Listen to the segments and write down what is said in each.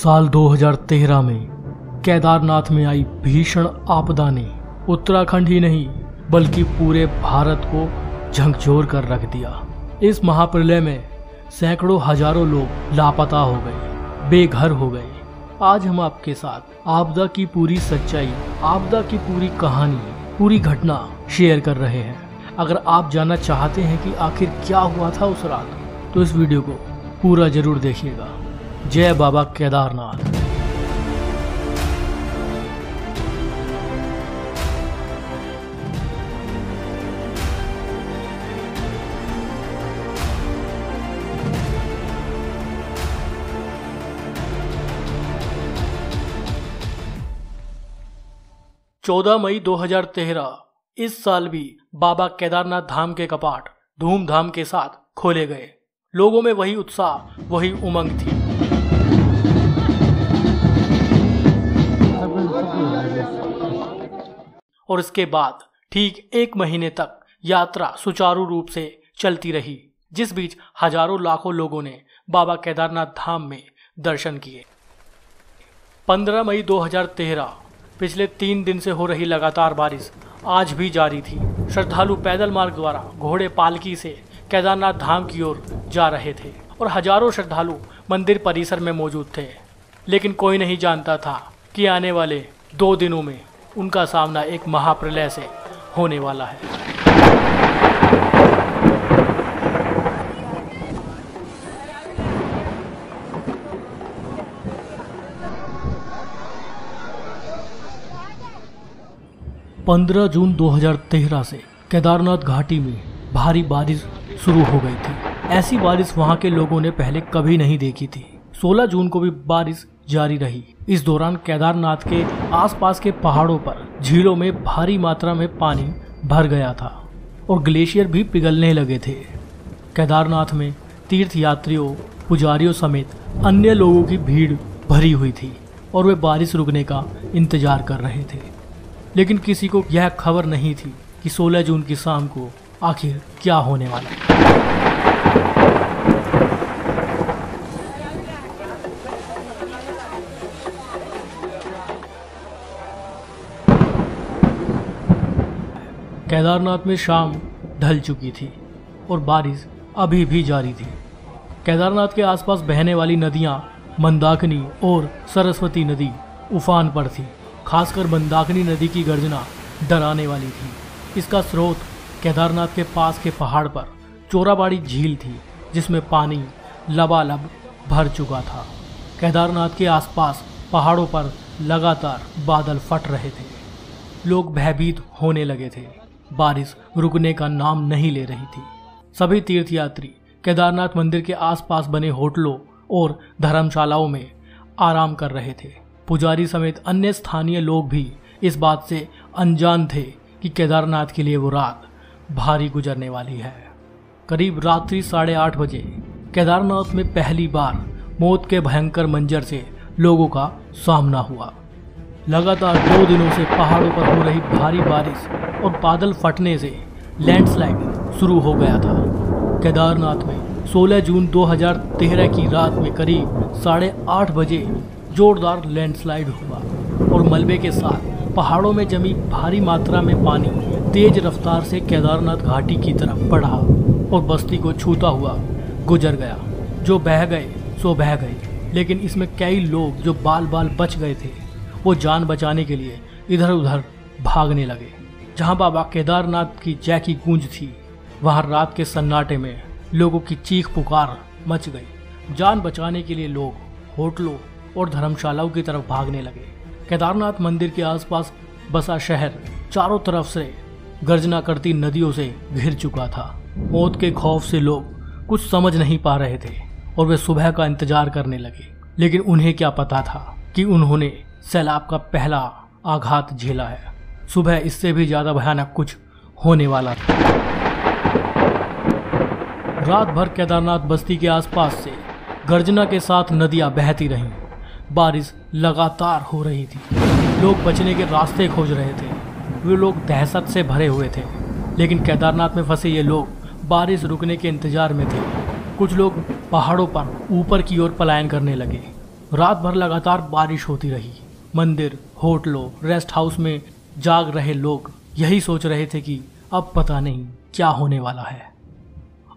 साल 2013 में केदारनाथ में आई भीषण आपदा ने उत्तराखंड ही नहीं बल्कि पूरे भारत को झकझोर कर रख दिया। इस महाप्रलय में सैकड़ों हजारों लोग लापता हो गए, बेघर हो गए। आज हम आपके साथ आपदा की पूरी सच्चाई, आपदा की पूरी कहानी, पूरी घटना शेयर कर रहे हैं। अगर आप जानना चाहते हैं कि आखिर क्या हुआ था उस रात, तो इस वीडियो को पूरा जरूर देखिएगा। जय बाबा केदारनाथ। 14 मई 2013 इस साल भी बाबा केदारनाथ धाम के कपाट धूमधाम के साथ खोले गए। लोगों में वही उत्साह, वही उमंग थी। और इसके बाद ठीक 1 महीने तक यात्रा सुचारू रूप से चलती रही, जिस बीच हजारों लाखों लोगों ने बाबा केदारनाथ धाम में दर्शन किए। 15 मई 2013 पिछले 3 दिन से हो रही लगातार बारिश आज भी जारी थी। श्रद्धालु पैदल मार्ग द्वारा घोड़े पालकी से केदारनाथ धाम की ओर जा रहे थे और हजारों श्रद्धालु मंदिर परिसर में मौजूद थे। लेकिन कोई नहीं जानता था कि आने वाले 2 दिनों में उनका सामना एक महाप्रलय से होने वाला है। पंद्रह जून 2013 से केदारनाथ घाटी में भारी बारिश शुरू हो गई थी। ऐसी बारिश वहां के लोगों ने पहले कभी नहीं देखी थी। 16 जून को भी बारिश जारी रही। इस दौरान केदारनाथ के आसपास के पहाड़ों पर झीलों में भारी मात्रा में पानी भर गया था और ग्लेशियर भी पिघलने लगे थे। केदारनाथ में तीर्थ यात्रियों, पुजारियों समेत अन्य लोगों की भीड़ भरी हुई थी और वे बारिश रुकने का इंतजार कर रहे थे। लेकिन किसी को यह खबर नहीं थी कि 16 जून की शाम को आखिर क्या होने वाला है। केदारनाथ में शाम ढल चुकी थी और बारिश अभी भी जारी थी। केदारनाथ के आसपास बहने वाली नदियां मंदाकिनी और सरस्वती नदी उफान पर थी। खासकर मंदाकिनी नदी की गर्जना डराने वाली थी। इसका स्रोत केदारनाथ के पास के पहाड़ पर चोराबाड़ी झील थी, जिसमें पानी लबालब भर चुका था। केदारनाथ के आसपास पहाड़ों पर लगातार बादल फट रहे थे। लोग भयभीत होने लगे थे। बारिश रुकने का नाम नहीं ले रही थी। सभी तीर्थयात्री केदारनाथ मंदिर के आसपास बने होटलों और धर्मशालाओं में आराम कर रहे थे। पुजारी समेत अन्य स्थानीय लोग भी इस बात से अनजान थे कि केदारनाथ के लिए वो रात भारी गुजरने वाली है। करीब रात्रि 8:30 बजे केदारनाथ में पहली बार मौत के भयंकर मंजर से लोगों का सामना हुआ। लगातार 2 दिनों से पहाड़ों पर हो रही भारी बारिश और बादल फटने से लैंडस्लाइड शुरू हो गया था। केदारनाथ में 16 जून 2013 की रात में करीब 8:30 बजे जोरदार लैंडस्लाइड हुआ और मलबे के साथ पहाड़ों में जमी भारी मात्रा में पानी तेज रफ्तार से केदारनाथ घाटी की तरफ बढ़ा और बस्ती को छूता हुआ गुजर गया। जो बह गए सो बह गए, लेकिन इसमें कई लोग जो बाल बाल बच गए थे, वो जान बचाने के लिए इधर उधर भागने लगे। जहां बाबा केदारनाथ की जय की गूंज थी, वहां रात के सन्नाटे में लोगों की चीख पुकार मच गई। जान बचाने के लिए लोग होटलों और धर्मशालाओं की तरफ भागने लगे। केदारनाथ मंदिर के आसपास बसा शहर चारों तरफ से गर्जना करती नदियों से घिर चुका था। मौत के खौफ से लोग कुछ समझ नहीं पा रहे थे और वे सुबह का इंतजार करने लगे। लेकिन उन्हें क्या पता था कि उन्होंने सैलाब का पहला आघात झेला है। सुबह इससे भी ज्यादा भयानक कुछ होने वाला था। रात भर केदारनाथ बस्ती के आसपास से गर्जना के साथ नदियां बहती रहीं। बारिश लगातार हो रही थी। लोग बचने के रास्ते खोज रहे थे। वे लोग दहशत से भरे हुए थे। लेकिन केदारनाथ में फंसे ये लोग बारिश रुकने के इंतजार में थे। कुछ लोग पहाड़ों पर ऊपर की ओर पलायन करने लगे। रात भर लगातार बारिश होती रही। मंदिर, होटलों, रेस्ट हाउस में जाग रहे लोग यही सोच रहे थे कि अब पता नहीं क्या होने वाला है।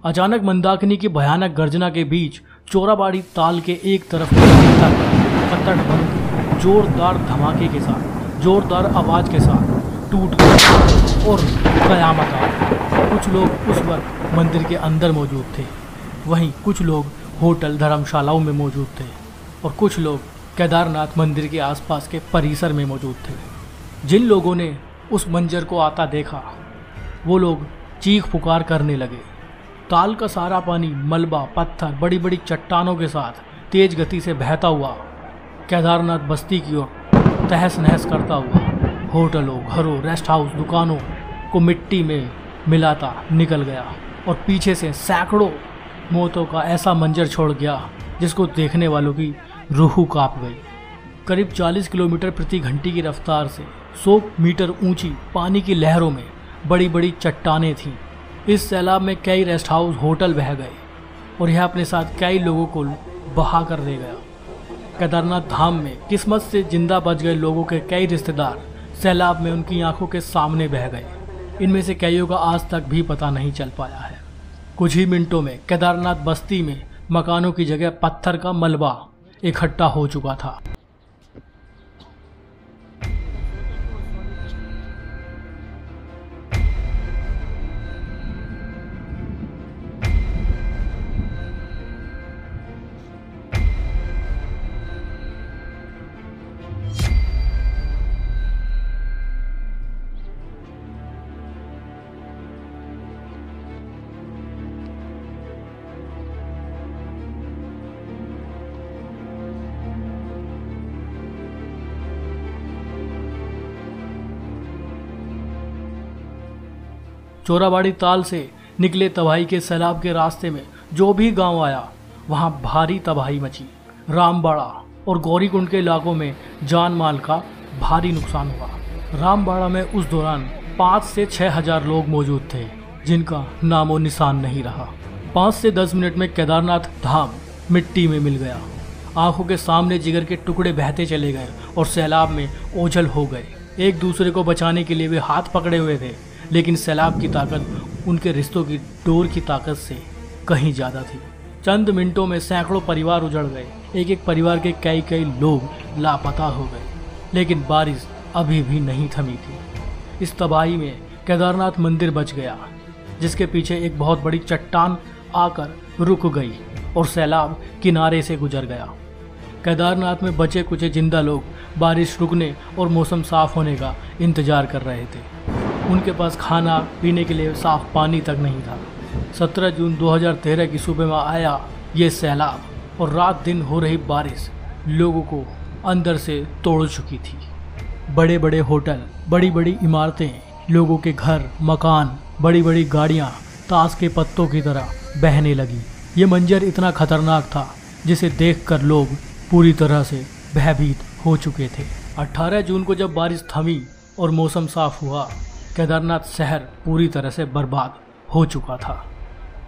अचानक मंदाकिनी की भयानक गर्जना के बीच चोराबाड़ी ताल के एक तरफ पत्थर बंद जोरदार धमाके के साथ, जोरदार आवाज के साथ टूट गया और कयामत आ गई। कुछ लोग उस वक्त मंदिर के अंदर मौजूद थे, वहीं कुछ लोग होटल, धर्मशालाओं में मौजूद थे और कुछ लोग केदारनाथ मंदिर के आसपास के परिसर में मौजूद थे। जिन लोगों ने उस मंजर को आता देखा वो लोग चीख पुकार करने लगे। ताल का सारा पानी मलबा, पत्थर, बड़ी बड़ी चट्टानों के साथ तेज गति से बहता हुआ केदारनाथ बस्ती की ओर तहस नहस करता हुआ होटलों, घरों, रेस्ट हाउस, दुकानों को मिट्टी में मिलाता निकल गया और पीछे से सैकड़ों मौतों का ऐसा मंजर छोड़ गया जिसको देखने वालों की रूह कांप गई। करीब 40 किलोमीटर प्रति घंटे की रफ्तार से 100 मीटर ऊंची पानी की लहरों में बड़ी बड़ी चट्टानें थीं। इस सैलाब में कई रेस्ट हाउस, होटल बह गए और यह अपने साथ कई लोगों को बहा कर ले गया। केदारनाथ धाम में किस्मत से जिंदा बच गए लोगों के कई रिश्तेदार सैलाब में उनकी आंखों के सामने बह गए। इनमें से कईयों का आज तक भी पता नहीं चल पाया है। कुछ ही मिनटों में केदारनाथ बस्ती में मकानों की जगह पत्थर का मलबा इकट्ठा हो चुका था। चोराबाड़ी ताल से निकले तबाही के सैलाब के रास्ते में जो भी गांव आया वहां भारी तबाही मची। रामबाड़ा और गौरीकुंड के इलाकों में जान माल का भारी नुकसान हुआ। रामबाड़ा में उस दौरान 5 से 6 हजार लोग मौजूद थे जिनका नामो निशान नहीं रहा। 5 से 10 मिनट में केदारनाथ धाम मिट्टी में मिल गया। आंखों के सामने जिगर के टुकड़े बहते चले गए और सैलाब में ओझल हो गए। एक दूसरे को बचाने के लिए वे हाथ पकड़े हुए थे, लेकिन सैलाब की ताकत उनके रिश्तों की डोर की ताकत से कहीं ज़्यादा थी। चंद मिनटों में सैकड़ों परिवार उजड़ गए। एक एक परिवार के कई लोग लापता हो गए, लेकिन बारिश अभी भी नहीं थमी थी। इस तबाही में केदारनाथ मंदिर बच गया, जिसके पीछे एक बहुत बड़ी चट्टान आकर रुक गई और सैलाब किनारे से गुजर गया। केदारनाथ में बचे कुछ जिंदा लोग बारिश रुकने और मौसम साफ होने का इंतजार कर रहे थे। उनके पास खाना पीने के लिए साफ पानी तक नहीं था। 17 जून 2013 की सुबह में आया ये सैलाब और रात दिन हो रही बारिश लोगों को अंदर से तोड़ चुकी थी। बड़े बड़े होटल, बड़ी बड़ी इमारतें, लोगों के घर, मकान, बड़ी बड़ी गाड़ियाँ ताश के पत्तों की तरह बहने लगी। ये मंजर इतना खतरनाक था जिसे देखकर लोग पूरी तरह से भयभीत हो चुके थे। 18 जून को जब बारिश थमी और मौसम साफ हुआ, केदारनाथ शहर पूरी तरह से बर्बाद हो चुका था।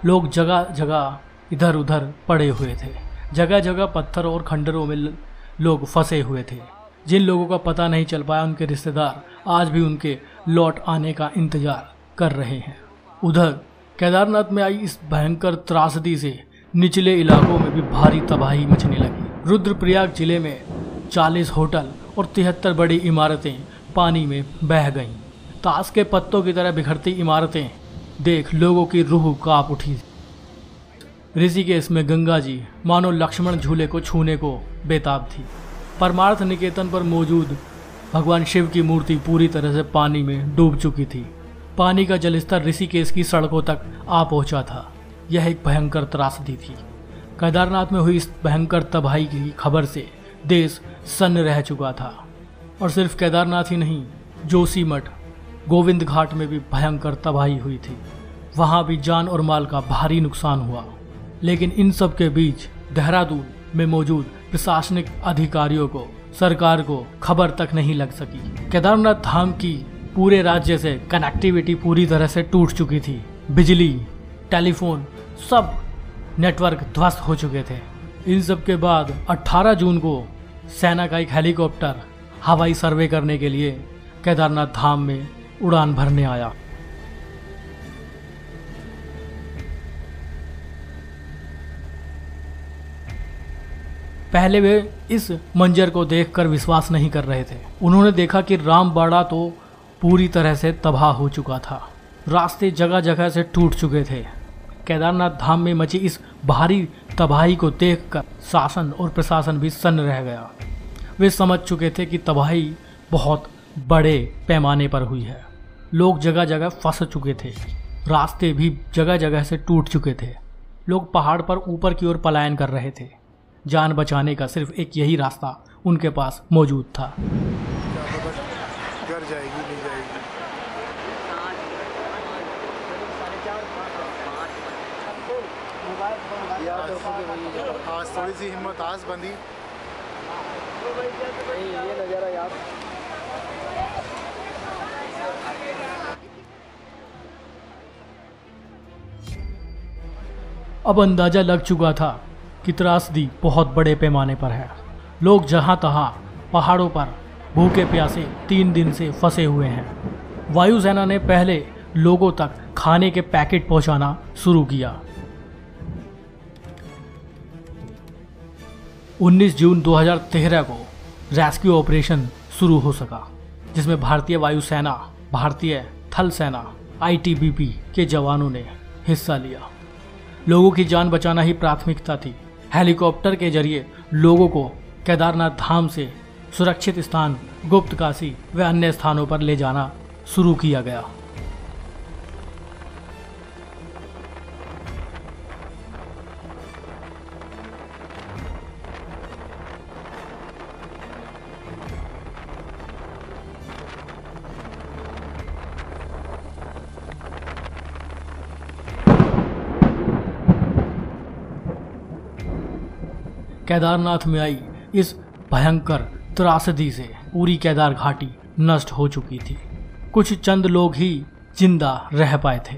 लोग जगह जगह इधर उधर पड़े हुए थे। जगह जगह पत्थर और खंडरों में लोग फंसे हुए थे। जिन लोगों का पता नहीं चल पाया, उनके रिश्तेदार आज भी उनके लौट आने का इंतजार कर रहे हैं। उधर केदारनाथ में आई इस भयंकर त्रासदी से निचले इलाकों में भी भारी तबाही मचने लगी। रुद्रप्रयाग जिले में 40 होटल और 73 बड़ी इमारतें पानी में बह गईं। ताश के पत्तों की तरह बिखरती इमारतें देख लोगों की रूह कांप उठी। ऋषिकेश में गंगा जी मानो लक्ष्मण झूले को छूने को बेताब थी। परमार्थ निकेतन पर मौजूद भगवान शिव की मूर्ति पूरी तरह से पानी में डूब चुकी थी। पानी का जलस्तर ऋषिकेश की सड़कों तक आ पहुंचा था। यह एक भयंकर त्रासदी थी। केदारनाथ में हुई इस भयंकर तबाही की खबर से देश सन्न रह चुका था। और सिर्फ केदारनाथ ही नहीं, जोशीमठ, गोविंद घाट में भी भयंकर तबाही हुई थी। वहां भी जान और माल का भारी नुकसान हुआ। लेकिन इन सब के बीच देहरादून में मौजूद प्रशासनिक अधिकारियों को, सरकार को खबर तक नहीं लग सकी। केदारनाथ धाम की पूरे राज्य से कनेक्टिविटी पूरी तरह से टूट चुकी थी। बिजली, टेलीफोन, सब नेटवर्क ध्वस्त हो चुके थे। इन सब के बाद 18 जून को सेना का एक हेलीकॉप्टर हवाई सर्वे करने के लिए केदारनाथ धाम में उड़ान भरने आया। पहले वे इस मंजर को देखकर विश्वास नहीं कर रहे थे। उन्होंने देखा कि रामबाड़ा तो पूरी तरह से तबाह हो चुका था। रास्ते जगह जगह से टूट चुके थे। केदारनाथ धाम में मची इस भारी तबाही को देखकर शासन और प्रशासन भी सन्न रह गया। वे समझ चुके थे कि तबाही बहुत बड़े पैमाने पर हुई है। लोग जगह जगह फंस चुके थे। रास्ते भी जगह जगह से टूट चुके थे। लोग पहाड़ पर ऊपर की ओर पलायन कर रहे थे। जान बचाने का सिर्फ एक यही रास्ता उनके पास मौजूद था। घर जाएगी नहीं जाएगी। आज थोड़ी सी हिम्मत आज बंदी। ये नज़ारा यार। अब अंदाजा लग चुका था कि त्रासदी बहुत बड़े पैमाने पर है। लोग जहां तहां पहाड़ों पर भूखे प्यासे 3 दिन से फंसे हुए हैं। वायुसेना ने पहले लोगों तक खाने के पैकेट पहुंचाना शुरू किया। 19 जून 2013 को रेस्क्यू ऑपरेशन शुरू हो सका, जिसमें भारतीय वायुसेना, भारतीय थल सेना, ITBP के जवानों ने हिस्सा लिया। लोगों की जान बचाना ही प्राथमिकता थी। हेलीकॉप्टर के जरिए लोगों को केदारनाथ धाम से सुरक्षित स्थान गुप्त काशी व अन्य स्थानों पर ले जाना शुरू किया गया। केदारनाथ में आई इस भयंकर त्रासदी से पूरी केदार घाटी नष्ट हो चुकी थी। कुछ चंद लोग ही जिंदा रह पाए थे।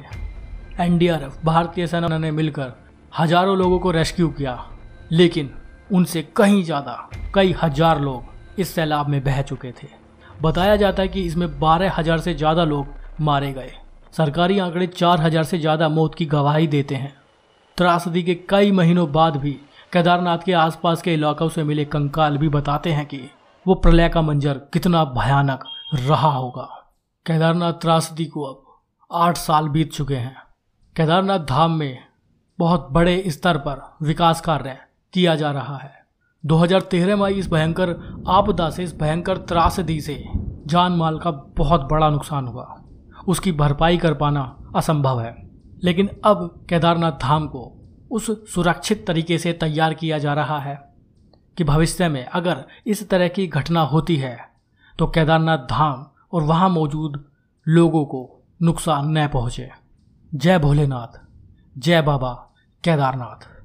NDRF, भारतीय सेना ने मिलकर हजारों लोगों को रेस्क्यू किया, लेकिन उनसे कहीं ज़्यादा कई हजार लोग इस सैलाब में बह चुके थे। बताया जाता है कि इसमें 12,000 से ज़्यादा लोग मारे गए। सरकारी आंकड़े 4,000 से ज़्यादा मौत की गवाही देते हैं। त्रासदी के कई महीनों बाद भी केदारनाथ के आसपास के इलाकों से मिले कंकाल भी बताते हैं कि वो प्रलय का मंजर कितना भयानक रहा होगा। केदारनाथ त्रासदी को अब 8 साल बीत चुके हैं। केदारनाथ धाम में बहुत बड़े स्तर पर विकास कार्य किया जा रहा है। 2013 में इस भयंकर आपदा से, इस भयंकर त्रासदी से जान माल का बहुत बड़ा नुकसान हुआ। उसकी भरपाई कर पाना असंभव है, लेकिन अब केदारनाथ धाम को उस सुरक्षित तरीके से तैयार किया जा रहा है कि भविष्य में अगर इस तरह की घटना होती है तो केदारनाथ धाम और वहाँ मौजूद लोगों को नुकसान न पहुँचे। जय भोलेनाथ, जय बाबा केदारनाथ।